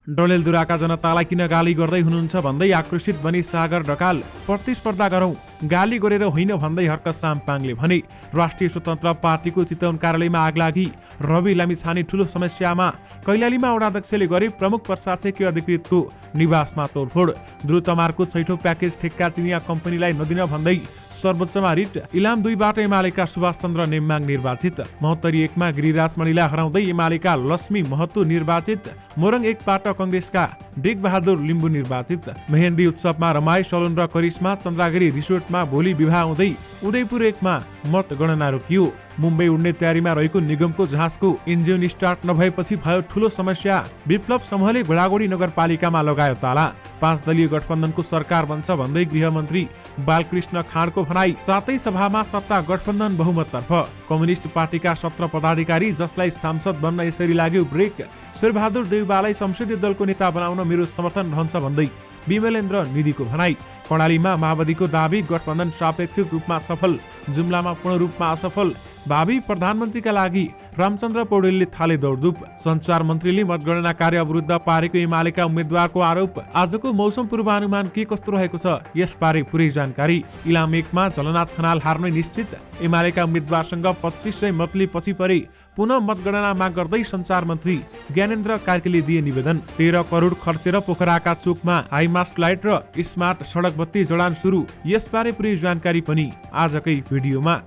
डडेलधुराका जनतालाई किन गाली गर्दै हुनुहुन्छ भन्दै आक्रोशित बनी सागर ढकाल। प्रतिस्पर्धा गरौं, गाली गरेर होइन भन्दै हर्क साम्पाङले भने। राष्ट्रिय स्वतन्त्र पार्टीको चितवन कार्यालयमा आगलागी, रवि लामिछाने ठूलो समस्यामा। कैलालीमा वडाध्यक्षले गरे प्रमुख प्रशासकीय अधिकृतको निवासमा तोडफोड। द्रुतमार्गको छैठौं प्याकेज ठेक्का चिनिया कम्पनीलाई नदिन भन्दै सर्वोच्चमा रिट। इलाम 2 बाट एमालेका सुभाष चन्द्र नेम्बाङ निर्वाचित। महोत्तरी 1 मा गिरिराज मणिलाई हराउँदै एमालेका लक्ष्मी महतो निर्वाचित। मोरङ 1 बाट कंग्रेसका डेग बहादुर लिम्बू निर्वाचित। मेहेन्दी उत्सवमा रमाई सलुन र करिश्मा। चन्द्रागिरी रिसोर्टमा भोलि विवाह हुँदै। उदयपुर 1 मा मतगणना रोकियो। मुम्बई उड्ने तयारीमा रहेको निगमको जहाजको इन्जिन स्टार्ट नभएपछि भयो ठूलो समस्या। विप्लव समूहले घोडागोडी नगरपालिकामा लगायो ताला। 5 दलीय गठबन्धनको सरकार बन्छ भन्दै गृहमन्त्री बालकृष्ण खाँडको भनाई। सातै सभामा सत्ता गठबन्धन बहुमततर्फ। कम्युनिस्ट पार्टीका 17 पदाधिकारी जसलाई सांसद बन्न यसरी लाग्यो ब्रेक। शेरबहादुर देउवालाई संसदीय दलको नेता बनाउन मेरो समर्थन रहन्छ भन्दै विमलेन्द्र निधिको भनाई। कर्णालीमा माओवादीको दाबी, गठबन्धन सापेक्षिक रूपमा सफल, जुम्लामा पूर्ण रूपमा असफल। भावी प्रधानमन्त्रीका लागि रामचन्द्र पौडेलले थाले दौडधुप। सञ्चार मन्त्रीले मतगणना कार्य अवरुद्ध पारेको एमालेका उम्मेद्वारको आरोप। आजको मौसम पूर्वानुमान के कस्तो रहेको छ यसबारे पुरै जानकारी। इलाम 1 मा झलनाथ खनाल हार्ने निश्चित। एमालेका उम्मेद्वारसँग 2500 मतले पछि परे। पुनः मतगणना माग गर्दै सञ्चार मन्त्री ज्ञानेन्द्र कार्कीले दिए निवेदन। 13 करोड खर्चेर पोखराका चोकमा हाइमास्ट लाइट र स्मार्ट सडक बत्ती जडान सुरु। यसबारे पुरै जानकारी पनि आजकै भिडियोमा।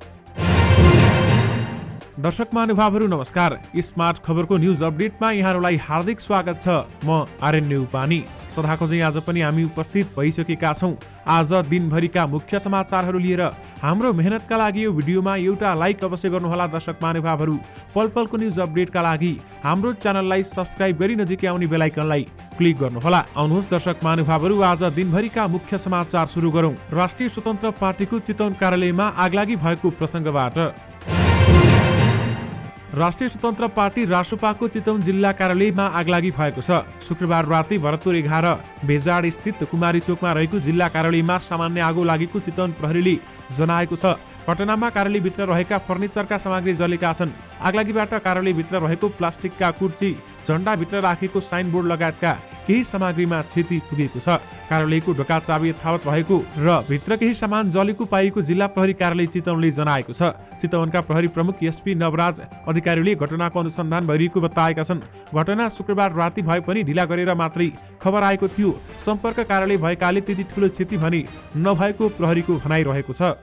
दर्शक महानुभावहरू नमस्कार। स्मार्ट खबरको न्यूज अपडेटमा यहाँहरूलाई हार्दिक स्वागत छ। म आर्यन उपानी। सदाको चाहिँ आज पनि हामी उपस्थित भइसकेका छौं। आज दिनभरिका मुख्य समाचारहरू लिएर हाम्रो मेहनतका लागि यो भिडियोमा एउटा लाइक अवश्य गर्नुहोला। दर्शक महानुभावहरू, पल पलको न्यूज अपडेटका लागि हाम्रो च्यानललाई सब्स्क्राइब गरी नजिकै आउने बेल आइकनलाई क्लिक गर्नुहोला। आउनुहोस् दर्शक महानुभावहरू, आज दिनभरिका मुख्य समाचार सुरु गरौं। राष्ट्रिय स्वतन्त्र पार्टीको चितवन कार्यालयमा आगलागी भएको प्रसंगबाट। राष्ट्रिय स्वतन्त्र पार्टी रासोपाको चितवन जिल्ला कार्यालयमा आगलागी भएको छ। शुक्रबार राति भरतपुर 11 बेजाड स्थित कुमारी चोकमा रहेको जिल्ला कार्यालयमा सामान्य आगो लागेको चितवन प्रहरीले जनाएको छ। घटनामा कार्यालयभित्र रहेका फर्निचरका सामग्री जलेका छन्। आगलागीबाट कार्यालयभित्र रहेको प्लास्टिकका कुर्सी, झण्डाभित्र राखेको साइनबोर्ड लगायतका केही सामग्रीमा क्षति पुगेको छ। कार्यालयको ढोका चाबी यथावत भएको र भित्र केही सामान जलेको पाइएको जिल्ला प्रहरी कार्यालय चितवनले जनाएको छ। चितवनका प्रहरी प्रमुख एसपी नवराज अधिकारीले घटनाको अनुसन्धान भइरहेको बताएका छन्। घटना शुक्रबार राति भए पनि ढिला गरेर मात्रै खबर आएको थियो। सम्पर्क कार्यालय भएकाले त्यति ठूलो क्षति भने नभएको प्रहरीको भनाइरहेको छ।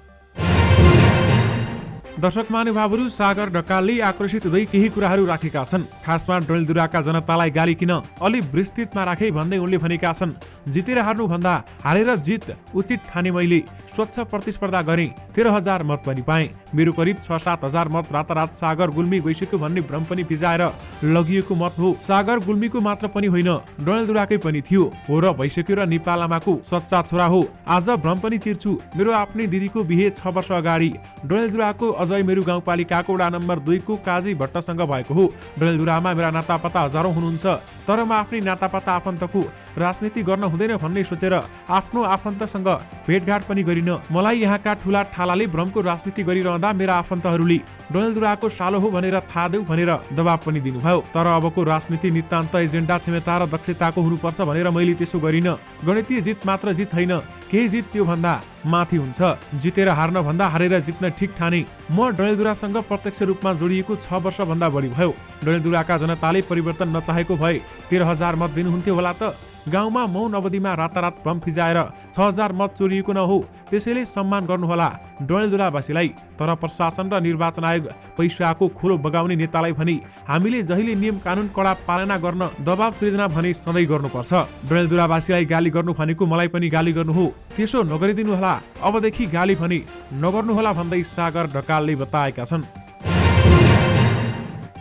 दर्शक महानुभावहरू, सागर ढकालले आक्रोशित हुँदै केही कुराहरू राखेका छन्। खासमा डडेलधुराका जनतालाई गाली किन अलि विस्तृतमा राखे भन्दै उनले भनेका छन्। जितेर हार्नु भन्दा हारेर जित उचित ठाने मैले स्वच्छ प्रतिस्पर्धा गरेँ, 13,000 मत पनि पाएँ। मेरो करिब 6-7 हजार मत रातारात सागर गुल्मी गइसक्यो भन्ने भ्रम पनि फिजाएर लगिएको मत हो। सागर गुल्मीको मात्र पनि होइन, डडेलधुराकै पनि थियो हो र भइसक्यो र नेपाल आमाको सच्चा छोरा हो। आज भ्रम पनि चिर्छु। मेरो आफ्नै दिदीको बिहे 6 वर्ष अगाडि डडेलधुराको अजय मेरो गाउँपालिकाको वडा नम्बर 2 को काजी भट्टसँग भएको हो। डडेलधुरामा मेरा नातापाता हजारौं हुनुहुन्छ, तर म आफ्नै नातापाता आफन्तको राजनीति गर्न हुँदैन भन्ने सोचेर आफ्नो आफन्तसँग भेटघाट पनि गरिन। मलाई यहाँका ठूला ठालाले भ्रमको राजनीति गरिरहँदा मेरा आफन्तहरूले डडेलधुराको सालो हो भनेर थाहा देऊ भनेर दबाब पनि दिनुभयो। तर अबको राजनीति नितान्त एजेन्डा क्षमता र दक्षताको हुनुपर्छ भनेर मैले त्यसो गरिन। गणितीय जित मात्र जित होइन, केही जित त्यो भन्दा माथि हुन्छ। जितेर हार्न भन्दा हारेर जित्न ठिक ठाने। म डडेलधुरासँग प्रत्यक्ष रूपमा जोडिएको 6 वर्ष भन्दा बढी भयो। डडेलधुराका जनताले परिवर्तन नचाहेको भए 13,000 मत दिनुहुन्थ्यो होला त। गाउँमा मौन अवधिमा रातारात भ्रम फिजाएर 6,000 मत चोरिएको न हो। त्यसैले सम्मान गर्नुहोला डडेलधुरावासीलाई। तर प्रशासन र निर्वाचन आयोग पैसाको खोलो बगाउने नेतालाई भने हामीले जहिले नियम कानुन कडा पालना गर्न दबाब सृजना भने सधैँ गर्नुपर्छ। डडेलधुरावासीलाई गाली गर्नु भनेको मलाई पनि गाली गर्नु हो। त्यसो नगरिदिनु होला। अबदेखि गाली भने नगर्नुहोला भन्दै सागर ढकालले बताएका छन्।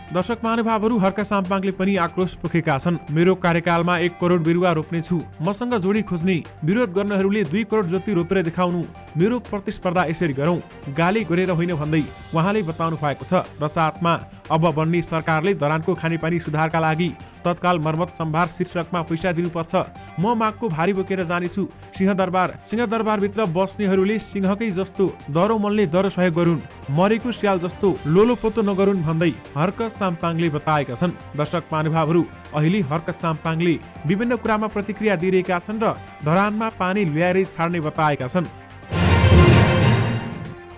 दर्शक महानुभावहरू, हर्क साम्पाङले पनि आक्रोश पोखेका छन्। मेरो कार्यकालमा 1 करोड बिरुवा रोप्ने छु। मसँग जोडी खोज्ने, विरोध गर्नेहरूले 2 करोड जति रोपेर देखाउनु। मेरो प्रतिस्पर्धा यसरी गरौं, गाली गरेर होइन भन्दै उहाँले बताउनु भएको छ। र साथमा अब बन्ने सरकारले धरानको खानेपानी सुधारका लागि तत्काल मर्मत सम्भार शीर्षकमा पैसा दिनुपर्छ। म मागको भारी बोकेर जानेछु। सिंहदरबारभित्र बस्नेहरूले सिंहकै जस्तो दरो मनले दरो सहयोग गरून्, मरेको स्याल जस्तो लोलोपोतो नगरून् भन्दै हर्क साम्पाङले बताएका छन्। दर्शक महानुभावहरू, अहिले हर्क साम्पाङले विभिन्न कुरामा प्रतिक्रिया दिइरहेका छन् र धरानमा पानी ल्याएरै छाड्ने बताएका छन्।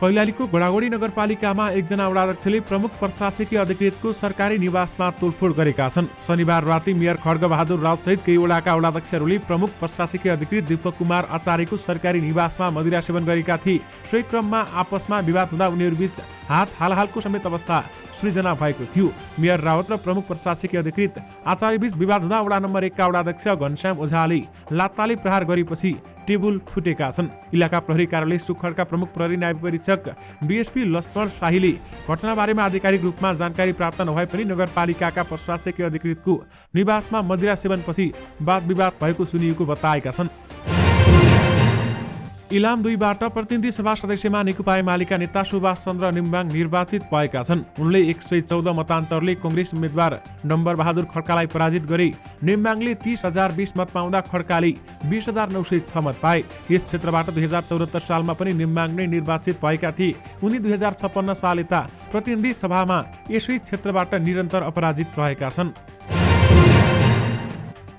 कैलालीको गोडागोडी नगरपालिकामा एकजना वडाध्यक्षले प्रमुख प्रशासकीय अधिकृतको सरकारी निवासमा तोडफोड गरेका छन्। शनिबार राति मेयर खड्गबहादुर राउत सहित केही वडाका वडाध्यक्षहरूले प्रमुख प्रशासकीय अधिकृत दीपक कुमार आचार्यको सरकारी निवासमा मदिरा सेवन गरेका थिए। सोही क्रममा आपसमा विवाद हुँदा उनीहरूबीच हात हालहालको समेत अवस्था सृजना भएको थियो। मेयर रावत र प्रमुख प्रशासकीय अधिकृत आचार्यबीच विवाद हुँदा वडा नम्बर 1 का वडाध्यक्ष घनश्याम ओझाले लात्ताले प्रहार गरेपछि टेबुल फुटेका छन्। इलाका प्रहरी कार्यालय सुखखडका प्रमुख प्रहरी नायब परीक्षक डीएसपी लक्ष्मण शाहीले घटनाबारेमा आधिकारिक रूपमा जानकारी प्राप्त नभए पनि नगरपालिकाका प्रशासकीय अधिकृतको निवासमा मदिरा सेवनपछि वाद विवाद भएको सुनिएको बताएका छन्। इलाम 2 बाट प्रतिनिधि सभा सदस्यमा नेकपा एमालेका नेता सुभाष चन्द्र नेम्बाङ निर्वाचित भएका छन्। उनले 114 मतान्तरले कांग्रेस उम्मेद्वार डम्बर बहादुर खड्कालाई पराजित गरे। नेम्बाङले 30,020 मत पाउँदा खड्काले 20,906 मत पाए। यस क्षेत्रबाट 2074 सालमा पनि नेम्बाङ नै निर्वाचित भएका थिए। उनी 2056 साल यता प्रतिनिधि सभामा यसै क्षेत्रबाट निरन्तर अपराजित रहेका छन्।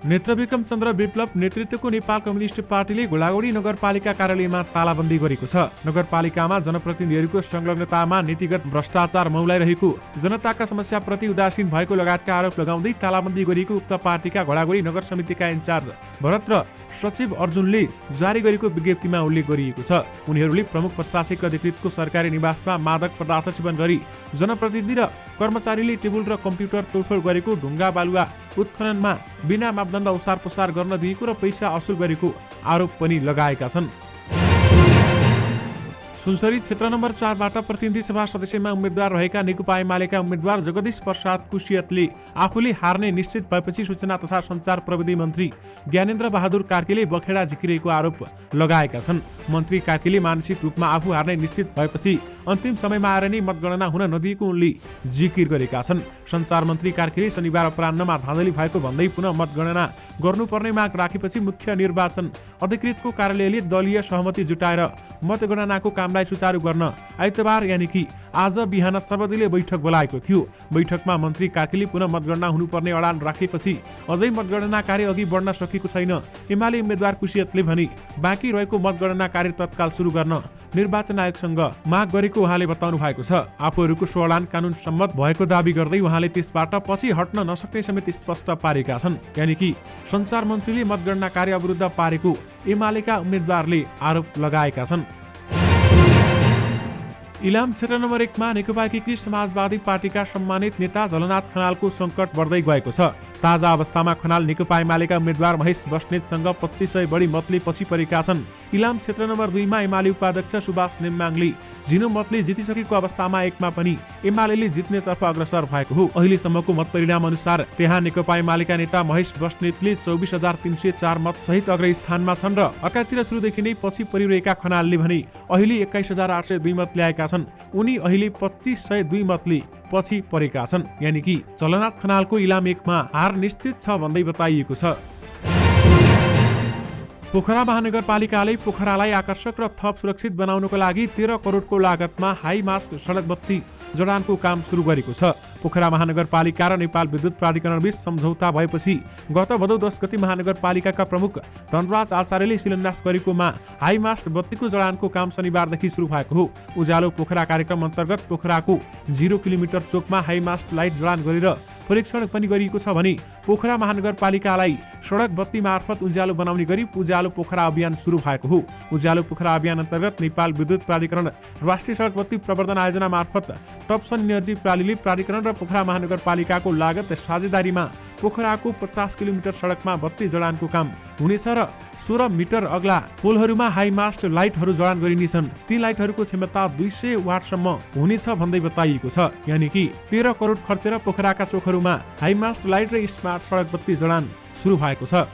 नेत्रविक्रम चन्द्र विप्लव नेतृत्वको नेपाल कम्युनिस्ट पार्टीले गोडागोडी नगरपालिका कार्यालयमा तालाबन्दी गरेको छ। नगरपालिकामा जनप्रतिनिधिहरूको संलग्नतामा नीतिगत भ्रष्टाचार मौलाइरहेको, जनताका समस्याप्रति उदासीन भएको लगायतका आरोप लगाउँदै तालाबन्दी गरिएको उक्त पार्टीका गोडागोडी नगर समितिका इन्चार्ज भरत र सचिव अर्जुनले जारी गरेको विज्ञप्तिमा उल्लेख गरिएको छ। उनीहरूले प्रमुख प्रशासकीय अधिकृतको सरकारी निवासमा मादक पदार्थ सेवन गरी जनप्रतिनिधि र कर्मचारीले टेबुल र कम्प्युटर तोडफोड गरेको, ढुङ्गा बालुवा उत्खननमा बिना मापदण्ड ओसार पसार गर्न दिएको र पैसा असुल गरेको आरोप पनि लगाएका छन्। सुनसरी क्षेत्र नम्बर 4 बाट प्रतिनिधि सभा सदस्यमा उम्मेद्वार रहेका नेकपा एमालेका उम्मेद्वार जगदीश प्रसाद कुशियतले आफूले हार्ने निश्चित भएपछि सूचना तथा सञ्चार प्रविधि मन्त्री ज्ञानेन्द्र बहादुर कार्कीले बखेडा झिकिरहेको आरोप लगाएका छन्। मन्त्री कार्कीले मानसिक रूपमा आफू हार्ने निश्चित भएपछि अन्तिम समयमा आएर नै मतगणना हुन नदिएको उनले जिकिर गरेका छन्। सञ्चार मन्त्री कार्कीले शनिबार अपराह्नमा धाँधली भएको भन्दै पुनः मतगणना गर्नुपर्ने माग राखेपछि मुख्य निर्वाचन अधिकृतको कार्यालयले दलीय सहमति जुटाएर मतगणनाको कामलाई सुचारू गर्न आइतबार यानि कि आज बिहान सर्वदलीय बैठक बोलाएको थियो। बैठकमा मन्त्री कार्कीले पुनः मतगणना हुनुपर्ने अडान राखेपछि अझै मतगणना कार्य अघि बढ्न सकेको छैन। एमाले उम्मेद्वार कुशियतले भने बाँकी रहेको मतगणना कार्य तत्काल सुरु गर्न निर्वाचन आयोगसँग माग गरेको उहाँले बताउनु भएको छ। आफूहरूको स्वडान कानुन सम्मत भएको दावी गर्दै उहाँले त्यसबाट पछि हट्न नसक्ने समेत स्पष्ट पारेका छन्। यानि कि सञ्चार मन्त्रीले मतगणना कार्य अवरुद्ध पारेको एमालेका उम्मेद्वारले आरोप लगाएका छन्। इलाम क्षेत्र नम्बर 1 मा नेकपा एकीकृत समाजवादी पार्टीका सम्मानित नेता झलनाथ खनालको संकट बढ्दै गएको छ। ताजा अवस्थामा खनाल नेकपा एमालेका उम्मेद्वार महेश बस्नेतसँग 2500 बढी मतले पछि परेका छन्। इलाम क्षेत्र नम्बर 2 मा एमाले उपाध्यक्ष सुभाष नेम्बाङले झिनो मतले जितिसकेको अवस्थामा 1 मा पनि एमालेले जित्नेतर्फ अग्रसर भएको हो। अहिलेसम्मको मत परिणाम अनुसार त्यहाँ नेकपा एमालेका नेता महेश बस्नेतले 24,304 मत सहित अग्रस्थानमा छन् र अर्कातिर सुरुदेखि नै पछि परिरहेका खनालले भने अहिले 21,802 मत ल्याएका छन्। उनी अहिले 2502 मतले पछि परेका छन्। यानि कि झलनाथ खनालको इलाम 1 मा हार निश्चित छ भन्दै बताइएको छ। पोखरा महानगरपालिकाले पोखरालाई आकर्षक र थप सुरक्षित बनाउनको लागि 13 करोडको लागतमा हाई मास्ट सडक बत्ती जडानको काम सुरु गरेको छ। पोखरा महानगरपालिका र नेपाल विद्युत प्राधिकरणबीच सम्झौता भएपछि गत भदौ 10 गते महानगरपालिकाका प्रमुख धनराज आचार्यले शिलान्यास गरेकोमा हाई मास्ट बत्तीको जडानको काम शनिबारदेखि सुरु भएको हो। उज्यालो पोखरा कार्यक्रम अन्तर्गत पोखराको 0 किलोमिटर चोकमा हाई मास्ट लाइट जडान गरेर परीक्षण पनि गरिएको छ भने पोखरा महानगरपालिकालाई सडक बत्ती मार्फत उज्यालो बनाउने गरी उज्यालो पोखरा अभियान सुरु भएको हो। उज्यालो पोखरा अभियान अन्तर्गत नेपाल विद्युत प्राधिकरण राष्ट्रिय सडक बत्ती प्रवर्धन आयोजना मार्फत टप्सन इनर्जी प्रणालीले प्राधिकरण र पोखरा महानगरपालिकाको लागत साझेदारीमा पोखराको 50 किलोमिटर सडकमा बत्ती जडानको काम हुनेछ र 16 मिटर अग्ला पोलहरूमा हाई मास्ट लाइटहरू जडान गरिनेछन्। ती लाइटहरूको क्षमता 200 वाटसम्म हुनेछ भन्दै बताइएको छ। यानि कि 13 करोड खर्चेर पोखराका चोकहरूमा हाई मास्ट लाइट र स्मार्ट सडक बत्ती जडान सुरु भएको छ।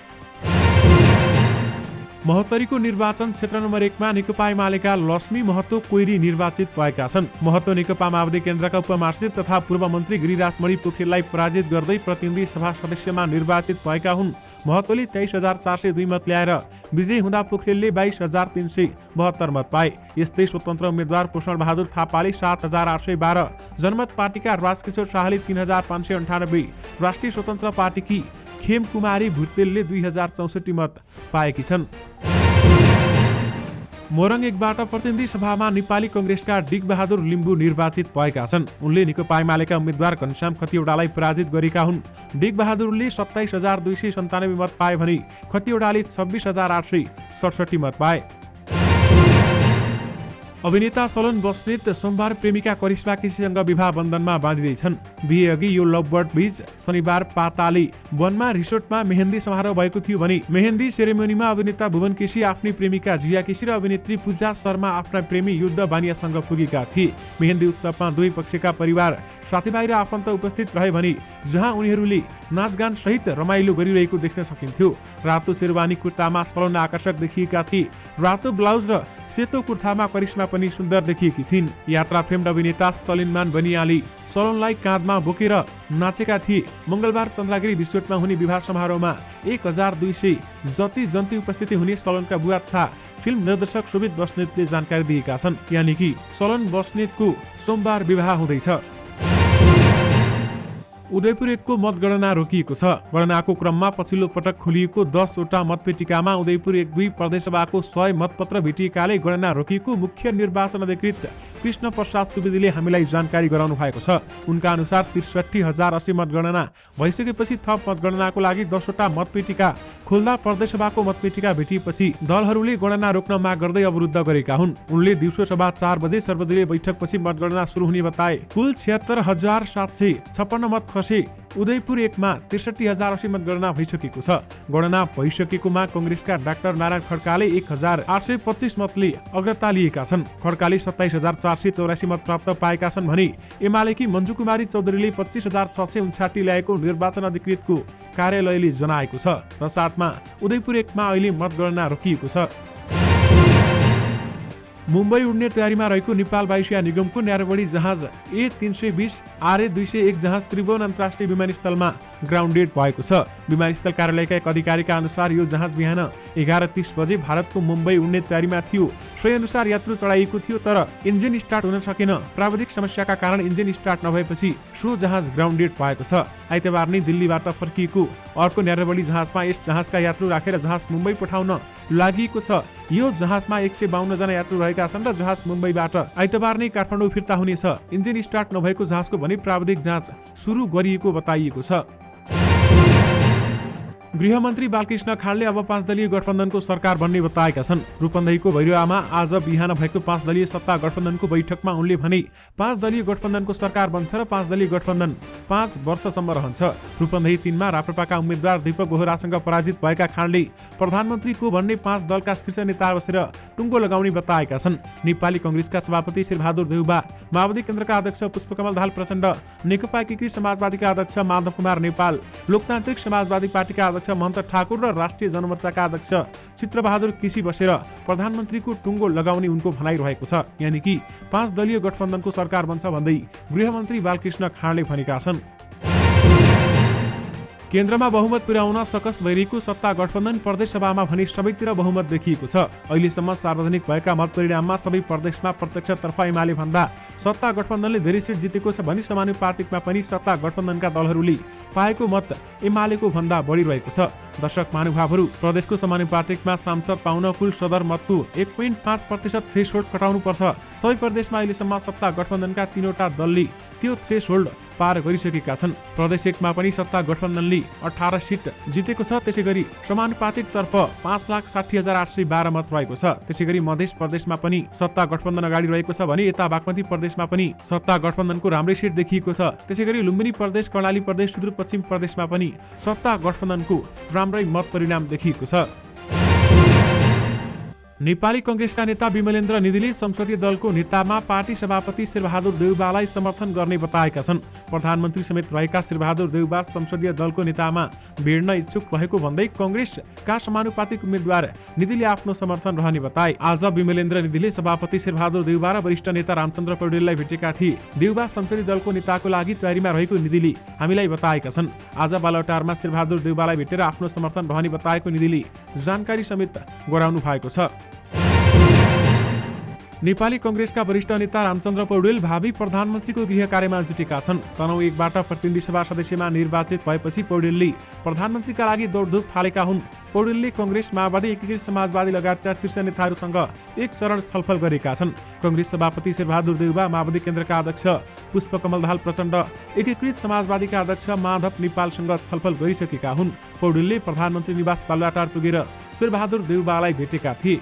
महोत्तरीको निर्वाचन क्षेत्र नम्बर 1 मा नेकपा एमालेका लक्ष्मी महतो कोइरी निर्वाचित भएका छन्। महतो नेकपा माओवादी केन्द्रका उपमहासचिव तथा पूर्व मन्त्री गिरिराजमणि पोखरेललाई पराजित गर्दै प्रतिनिधि सभा सदस्यमा निर्वाचित भएका हुन्। महतोले 23,402 मत ल्याएर विजयी हुँदा पोखरेलले 22,372 मत पाए। यस्तै स्वतन्त्र उम्मेद्वार पोषण बहादुर थापाले 7,812, जनमत पार्टीका राजकिशोर शाहले 3,598, राष्ट्रिय स्वतन्त्र पार्टीकी खेम कुमारी भुटेलले 2,064 मत पाएकी छन्। मोरङ 1 बाट प्रतिनिधि सभामा नेपाली कंग्रेसका डिगबहादुर लिम्बू निर्वाचित भएका छन्। उनले नेकपा एमालेका उम्मेद्वार घनश्याम खतिवडालाई पराजित गरेका हुन्। डिगबहादुरले 27,297 मत पाए भने खतिवडाले 26,867 मत पाए। अभिनेता सलन बस्नेत सोमबार प्रेमिका करिश्मा केसीसँग विवाह बन्धनमा बाँधिँदैछन्। बिहे अघि यो लभ बर्ड बीच शनिबार पाताली वनमा रिसोर्टमा मेहेन्दी समारोह भएको थियो भने मेहेन्दी सेरेमोनीमा अभिनेता भुवन केसी आफ्नी प्रेमिका जिया केसी र अभिनेत्री पूजा शर्मा आफ्ना प्रेमी युद्ध बानियासँग पुगेका थिए। मेहेन्दी उत्सवमा दुवै पक्षका परिवार, साथीभाइ र आफन्त उपस्थित रहे भने जहाँ उनीहरूले नाचगान सहित रमाइलो गरिरहेको देख्न सकिन्थ्यो। रातो शेरवानी कुर्तामा सलन आकर्षक देखिएका थिए। रातो ब्लाउज र सेतो कुर्तामा करिश्मा पनि सुन्दर देखिएकी थिइन्। यात्रा फेम्ड अभिनेता सलिमान बनियाली सलनलाई काँधमा बोकेर नाचेका थिए। मंगलबार चन्द्रगिरी रिसोर्टमा हुने विवाह समारोहमा 1,200 जति जन्ती उपस्थिति हुने सलनका बुवा तथा फिल्म निर्देशक शोभित बस्नेतले जानकारी दिएका छन्। यानि कि सलन बस्नेतको सोमबार विवाह हुँदैछ। उदयपुर 1 को मतगणना रोकिएको छ। गणनाको क्रममा पछिल्लो पटक खोलिएको 10 वटा मतपेटिकामा उदयपुर 1-2 प्रदेशसभाको 100 मतपत्र भेटिएकाले गणना रोकिएको मुख्य निर्वाचन अधिकृत कृष्ण प्रसाद सुवेदीले हामीलाई जानकारी गराउनु भएको छ। उनका अनुसार 63,080 मतगणना भइसकेपछि थप मतगणनाको लागि 10 वटा मतपेटिका खोल्दा प्रदेशसभाको मतपेटिका भेटिएपछि दलहरूले गणना रोक्न माग गर्दै अवरुद्ध गरेका हुन्। उनले दिउँसो सभा 4 बजे सर्वदलीय बैठकपछि मतगणना सुरु हुने बताए। कुल 76,756 मत खसे। उदयपुर 1 मा 63,080 मतगणना भइसकेको छ। गणना भइसकेकोमा कंग्रेसका डाक्टर नारायण खड्काले 1,825 मतले अग्रता लिएका छन्। खड्काले 27,484 मत प्राप्त पाएका छन् भने एमालेकी मञ्जु कुमारी चौधरीले 25,659 ल्याएको निर्वाचन अधिकृतको कार्यालयले जनाएको छ। र साथमा उदयपुर 1 मा अहिले मतगणना रोकिएको छ। मुम्बई उड्ने तयारीमा रहेको नेपाल वायुसेना निगमको न्यारोबडी जहाज A320 RA201 जहाज त्रिभुवन अन्तर्राष्ट्रिय विमानस्थलमा ग्राउन्डेड भएको छ। विमानस्थल कार्यालयका एक अधिकारीका अनुसार यो जहाज बिहान 11:30 बजे भारतको मुम्बई उड्ने तयारीमा थियो। सोही अनुसार यात्रु चढाइएको थियो तर इन्जिन स्टार्ट हुन सकेन। प्राविधिक समस्याका कारण इन्जिन स्टार्ट नभएपछि सो जहाज ग्राउन्डेड भएको छ। आइतबार नै दिल्लीबाट फर्किएको अर्को न्यारोबडी जहाजमा यस जहाजका यात्रु राखेर जहाज मुम्बई पठाउन लागि छ। यो जहाजमा 152 जना यात्रु रहेका छन् र जहाज मुम्बईबाट आइतबार नै काठमाडौँ फिर्ता हुनेछ। इन्जिन स्टार्ट नभएको जहाजको भने प्राविधिक जाँच सुरु गरिएको बताइएको छ। गृहमन्त्री बालकृष्ण खाँडले अब 5 दलीय गठबन्धनको सरकार बन्ने बताएका छन्। रूपन्देहीको भैरवामा आज बिहान भएको 5 दलीय सत्ता गठबन्धनको बैठकमा उनले भने 5 दलीय गठबन्धनको सरकार बन्छ र 5 दलीय गठबन्धन 5 वर्षसम्म रहन्छ। रूपन्देही 3 मा राप्रपाका उम्मेद्वार दीपक बोहरासँग पराजित भएका खाँडले प्रधानमन्त्रीको भन्ने 5 दलका शीर्ष नेता बसेर टुङ्गो लगाउने बताएका छन्। नेपाली कंग्रेसका सभापति शेरबहादुर देउबा, माओवादी केन्द्रका अध्यक्ष पुष्पकमल दाहाल प्रचण्ड, नेकपा एकीकृत समाजवादीका अध्यक्ष माधव कुमार नेपाल, लोकतान्त्रिक समाजवादी पार्टीका अध्यक्ष महन्त ठाकुर र राष्ट्रिय जनमोर्चाका अध्यक्ष चित्रबहादुर केसी बसेर प्रधानमन्त्रीको टुङ्गो लगाउने उनको भनाइरहेको छ। यानि कि 5 दलीय गठबन्धनको सरकार बन्छ भन्दै गृहमन्त्री बालकृष्ण खाँडले भनेका छन्। केन्द्रमा बहुमत पुर्याउन सकस भइरहेको सत्ता गठबन्धन प्रदेशसभामा भने सबैतिर बहुमत देखिएको छ। अहिलेसम्म सार्वजनिक भएका मत परिणाममा सबै प्रदेशमा प्रत्यक्षतर्फ एमाले भन्दा सत्ता गठबन्धनले धेरै सिट जितेको छ भने समानुपातिकमा पनि सत्ता गठबन्धनका दलहरूले पाएको मत एमालेको भन्दा बढी रहेको छ। दर्शक महानुभावहरू, प्रदेशको समानुपातिकमा सांसद पाउन कुल सदर मतको 1.5% थ्रेसहोल्ड कटाउनु पर्छ। सबै प्रदेशमा अहिलेसम्म सत्ता गठबन्धनका 3वटा दलले त्यो थ्रेसहोल्ड पार गरिसकेका छन्। प्रदेश 1 मा पनि सत्ता गठबन्धनले 18 सिट जितेको छ। त्यसैगरी समानुपातिक तर्फ 5,60,812 मत रहेको छ। त्यसैगरी मध्य प्रदेशमा पनि सत्ता गठबन्धन अगाडि रहेको छ भने यता बागमती प्रदेशमा पनि सत्ता गठबन्धनको राम्रै सिट देखिएको छ। त्यसैगरी लुम्बिनी प्रदेश, कर्णाली प्रदेश, सुदूरपश्चिम प्रदेशमा पनि सत्ता गठबन्धनको राम्रै मत परिणाम देखिएको छ। नेपाली कंग्रेसका नेता विमलेन्द्र निधिले संसदीय दलको नेतामा पार्टी सभापति शेरबहादुर देउवालाई समर्थन गर्ने बताएका छन्। प्रधानमन्त्री समेत रहेका शेरबहादुर देउवा संसदीय दलको नेतामा भिड्न इच्छुक रहेको भन्दै कंग्रेसका समानुपातिक उम्मेद्वार निधिले आफ्नो समर्थन रहने बताए। आज विमलेन्द्र निधिले सभापति शेरबहादुर देउवा र वरिष्ठ नेता रामचन्द्र पौडेललाई भेटेका थिए। देउवा संसदीय दलको नेताको लागि तयारीमा रहेको निधिले हामीलाई बताएका छन्। आज बालुवाटारमा शेरबहादुर देउवालाई भेटेर आफ्नो समर्थन रहने बताएको निधिले जानकारी समेत गराउनु भएको छ। नेपाली कंग्रेसका वरिष्ठ नेता रामचन्द्र पौडेल भावी प्रधानमन्त्रीको गृह कार्यमा जुटेका छन्। तनहुँ 1 बाट प्रतिनिधि सभा सदस्यमा निर्वाचित भएपछि पौडेलले प्रधानमन्त्रीका लागि दौडधुप थालेका हुन्। पौडेलले कंग्रेस, माओवादी, एकीकृत समाजवादी लगायतका शीर्ष नेताहरूसँग एक चरण छलफल गरेका छन्। कंग्रेस सभापति शेरबहादुर देउवा, माओवादी केन्द्रका अध्यक्ष पुष्पकमल दाहाल प्रचण्ड, एकीकृत समाजवादीका अध्यक्ष माधव नेपालसँग छलफल गरिसकेका हुन्। पौडेलले प्रधानमन्त्री निवास बालुवाटार पुगेर शेरबहादुर देउवालाई भेटेका थिए।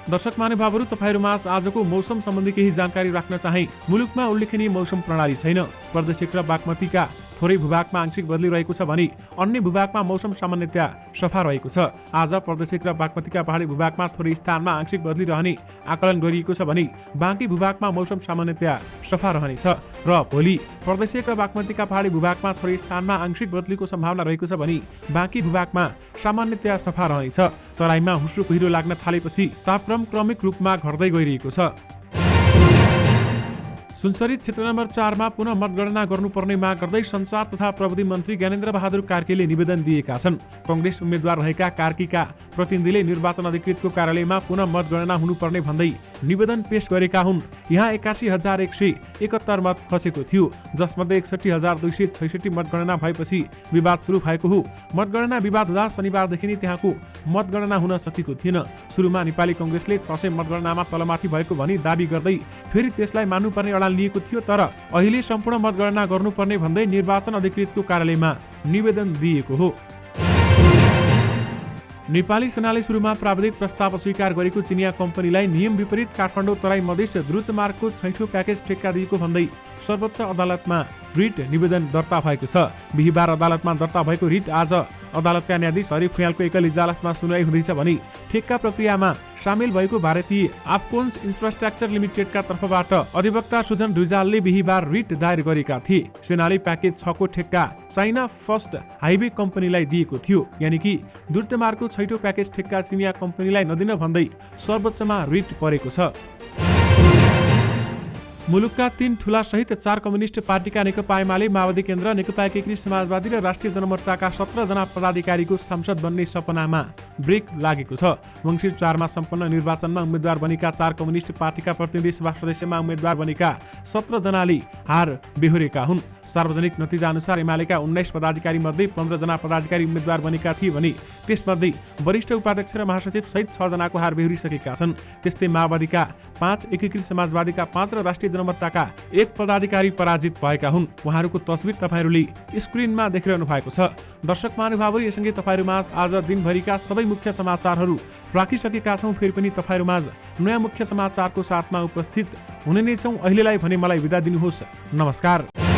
दर्शक महानुभावहरू, तपाईहरुमा आजको मौसम सम्बन्धी केही जानकारी राख्न चाहे। मुलुकमा उल्लेखनीय मौसम प्रणाली छैन। प्रदेश र बागमतीका थोरै भूभागमा आंशिक बदली रहेको छ भने अन्य भूभागमा मौसम सामान्यतया सफा रहेको छ। आज प्रदेश र बागमतीका पहाडी भूभागमा थोरै स्थानमा आंशिक बदली रहने आकलन गरिएको छ भने बाँकी भूभागमा मौसम सामान्यतया सफा रहनेछ। र भोलि प्रदेश र बागमतीका पहाडी भूभागमा थोरै स्थानमा आंशिक बदलीको सम्भावना रहेको छ भने बाँकी भूभागमा सामान्यतया सफा रहनेछ। तराईमा हुस्रो कुहिरो लाग्न थालेपछि तापक्रम क्रमिक रूपमा घट्दै गइरहेको छ। सुनसरी क्षेत्र नम्बर 4 मा पुनः मतगणना गर्नुपर्ने माग गर्दै सञ्चार तथा प्रविधि मन्त्री ज्ञानेन्द्र बहादुर कार्कीले निवेदन दिएका छन्। कांग्रेस उम्मेद्वार रहेका कार्कीका प्रतिनिधिले निर्वाचन अधिकृतको कार्यालयमा पुनः मतगणना हुनुपर्ने भन्दै निवेदन पेश गरेका हुन्। यहाँ 81,171 मत खसेको थियो, जसमध्ये 61,266 मतगणना भएपछि विवाद सुरु भएको हो। मतगणना विवाद हुँदा शनिबारदेखि नै त्यहाँको मतगणना हुन सकेको थिएन। सुरुमा नेपाली कांग्रेसले 600 मतगणनामा तलमाथि भएको भनी दाबी गर्दै फेरि त्यसलाई मान्नुपर्ने अडान लिएको थियो, तर अहिले सम्पूर्ण मतगणना गर्नुपर्ने भन्दै निर्वाचन अधिकृतको कार्यालयमा निवेदन दिएको हो। नेपाली सेनाले सुरुमा प्राविधिक प्रस्ताव अस्वीकार गरेको चिनिया कम्पनीलाई नियम विपरीत काठमाडौँ तराई मधेस द्रुत मार्गको 6औं प्याकेज ठेक्का दिएको भन्दै सर्वोच्च अदालतमा रिट निवेदन दर्ता भएको छ। बिहीबार अदालतमा दर्ता भएको रिट आज अदालतका न्यायाधीश हरि फुयालको एकल इजलासमा सुनवाई हुँदैछ भने ठेक्का प्रक्रियामा सामेल भएको भारतीय आफकोन्स इन्फ्रास्ट्रक्चर लिमिटेडका तर्फबाट अधिवक्ता सुजन रिजालले बिहीबार रिट दायर गरेका थिए। सेनाले प्याकेज 6 को ठेक्का चाइना फर्स्ट हाइवे कम्पनीलाई दिएको थियो, यानि कि द्रुत मार्गको 6औं प्याकेज ठेक्का चिनिया कम्पनीलाई नदिन भन्दै सर्वोच्चमा रिट परेको छ। मुलुकका 3 ठूला सहित 4 कम्युनिस्ट पार्टीका नेकपा एमाले, माओवादी केन्द्र, नेकपा एकीकृत समाजवादी र राष्ट्रिय जनमोर्चाका 17 जना पदाधिकारीको संसद बन्ने सपनामा ब्रेक लागेको छ। मङ्सिर 4 मा सम्पन्न निर्वाचनमा उम्मेद्वार बनेका 4 कम्युनिस्ट पार्टीका प्रतिनिधि सभा सदस्यमा उम्मेद्वार बनेका 17 जनाले हार बेहोरेका हुन्। सार्वजनिक नतिजा अनुसार एमालेका 19 पदाधिकारी मध्ये 15 जना पदाधिकारी उम्मेद्वार बनेका थिए भने त्यसमध्ये वरिष्ठ उपाध्यक्ष र महासचिव सहित 6 जनाको हार बेहोरिसकेका छन्। त्यस्तै माओवादीका 5, एकीकृत समाजवादीका 5 र राष्ट्रिय जनमोर्चाका 1 पदाधिकारी पराजित भएका हुन्। उहाँहरूको तस्बिर तपाईहरूले स्क्रिनमा देखिरहनु भएको छ। दर्शक महानुभावहरू, यससँगै तपाईहरूमाझ आज दिनभरिका सबै मुख्य समाचारहरू राखिसकेका छौँ। फेरि पनि तपाईहरूमाझ नयाँ मुख्य समाचारको साथमा उपस्थित हुने नै छौँ। अहिलेलाई भने मलाई बिदा दिनुहोस्। नमस्कार।